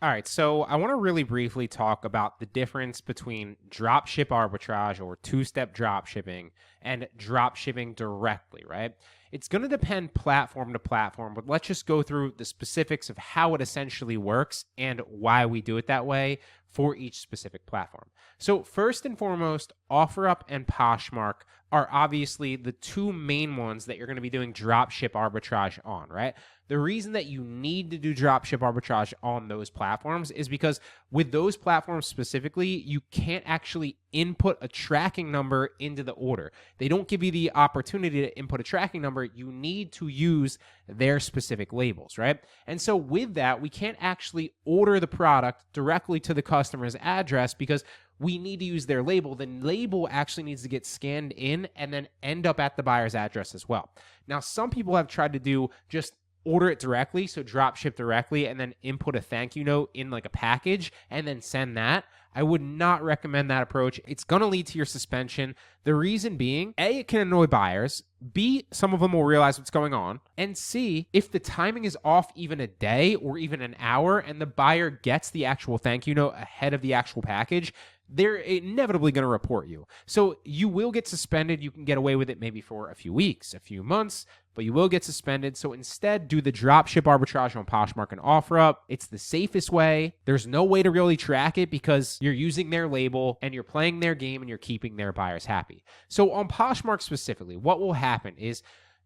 All right, so I want to really briefly talk about the difference between dropship arbitrage or two-step drop shipping and drop shipping directly, right? It's going to depend platform to platform, but let's just go through the specifics of how it essentially works and why we do it that way for each specific platform. So, first and foremost, OfferUp and Poshmark are obviously the two main ones that you're going to be doing dropship arbitrage on, right? The reason that you need to do dropship arbitrage on those platforms is because with those platforms specifically, you can't actually input a tracking number into the order. They don't give you the opportunity to input a tracking number. You need to use their specific labels, right? And so with that, we can't actually order the product directly to the customer's address because we need to use their label. The label actually needs to get scanned in and then end up at the buyer's address as well. Now, some people have tried to do just order it directly, so drop ship directly, and then input a thank you note in like a package and then send that. I would not recommend that approach. It's going to lead to your suspension. The reason being, A, it can annoy buyers. B, some of them will realize what's going on. And C, if the timing is off even a day or even an hour and the buyer gets the actual thank you note ahead of the actual package, they're inevitably going to report you. So you will get suspended. You can get away with it maybe for a few weeks, a few months, but you will get suspended. So instead, do the dropship arbitrage on Poshmark and OfferUp. It's the safest way. There's no way to really track it because you're using their label and you're playing their game and you're keeping their buyers happy. So on Poshmark specifically, what will happen is,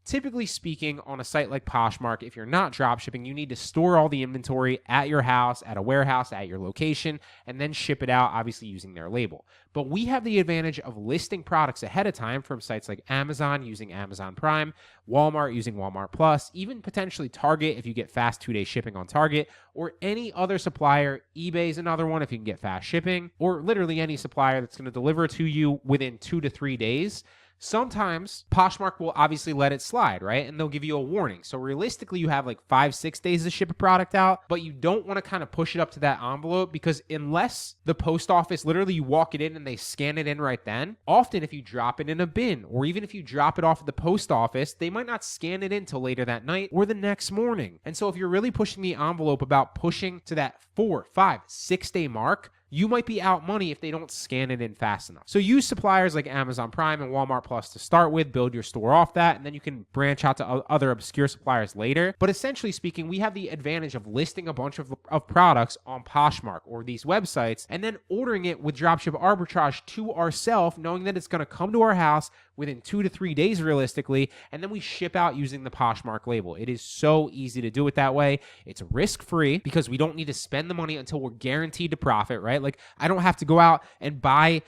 typically speaking, on a site like Poshmark, if you're not dropshipping, you need to store all the inventory at your house, at a warehouse, at your location, and then ship it out, obviously using their label. But we have the advantage of listing products ahead of time from sites like Amazon using Amazon Prime, Walmart using Walmart Plus, even potentially Target if you get fast 2-day shipping on Target, or any other supplier. eBay is another one if you can get fast shipping, or literally any supplier that's going to deliver to you within 2 to 3 days. Sometimes Poshmark will obviously let it slide, right? And they'll give you a warning. So realistically, you have like 5-6 days to ship a product out, but you don't want to kind of push it up to that envelope because unless the post office, literally you walk it in and they scan it in right then, often if you drop it in a bin or even if you drop it off at the post office, they might not scan it in till later that night or the next morning. And so if you're really pushing the envelope about pushing to that 4, 5, 6 day mark, you might be out money if they don't scan it in fast enough. So use suppliers like Amazon Prime and Walmart Plus to start with, build your store off that, and then you can branch out to other obscure suppliers later. But essentially speaking, we have the advantage of listing a bunch of products on Poshmark or these websites and then ordering it with dropship arbitrage to ourselves, knowing that it's going to come to our house within 2 to 3 days realistically, and then we ship out using the Poshmark label. It is so easy to do it that way. It's risk-free because we don't need to spend the money until we're guaranteed to profit, right? Like, I don't have to go out and buy.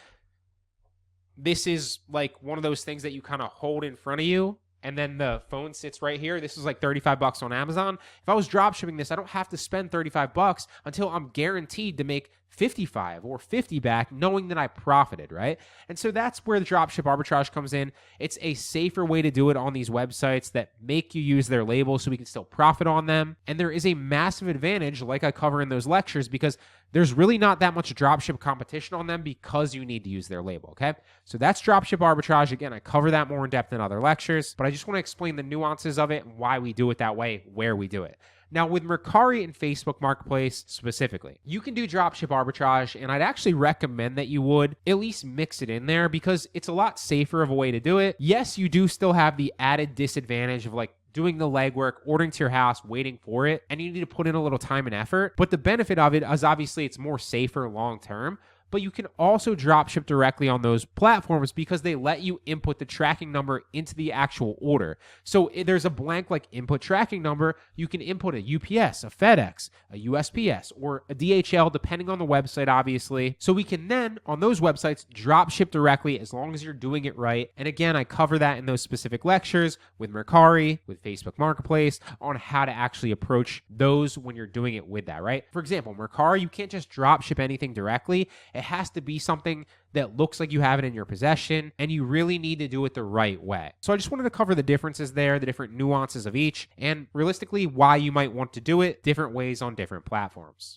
This is like one of those things that you kind of hold in front of you and then the phone sits right here. This is like $35 on Amazon. If I was drop shipping this, I don't have to spend $35 until I'm guaranteed to make 55 or 50 back, knowing that I profited, right? And so that's where the dropship arbitrage comes in. It's a safer way to do it on these websites that make you use their labels so we can still profit on them. And there is a massive advantage, like I cover in those lectures, because there's really not that much dropship competition on them because you need to use their label, okay? So that's dropship arbitrage. Again, I cover that more in depth in other lectures, but I just want to explain the nuances of it and why we do it that way, where we do it. Now, with Mercari and Facebook Marketplace specifically, you can do dropship arbitrage, and I'd actually recommend that you would at least mix it in there because it's a lot safer of a way to do it. Yes, you do still have the added disadvantage of like doing the legwork, ordering to your house, waiting for it, and you need to put in a little time and effort. But the benefit of it is obviously it's more safer long term. But you can also drop ship directly on those platforms because they let you input the tracking number into the actual order. So if there's a blank like input tracking number, you can input a UPS, a FedEx, a USPS, or a DHL, depending on the website, obviously. So we can then, on those websites, drop ship directly as long as you're doing it right. And again, I cover that in those specific lectures with Mercari, with Facebook Marketplace, on how to actually approach those when you're doing it with that, right? For example, Mercari, you can't just drop ship anything directly. It has to be something that looks like you have it in your possession, and you really need to do it the right way. So I just wanted to cover the differences there, the different nuances of each, and realistically why you might want to do it different ways on different platforms.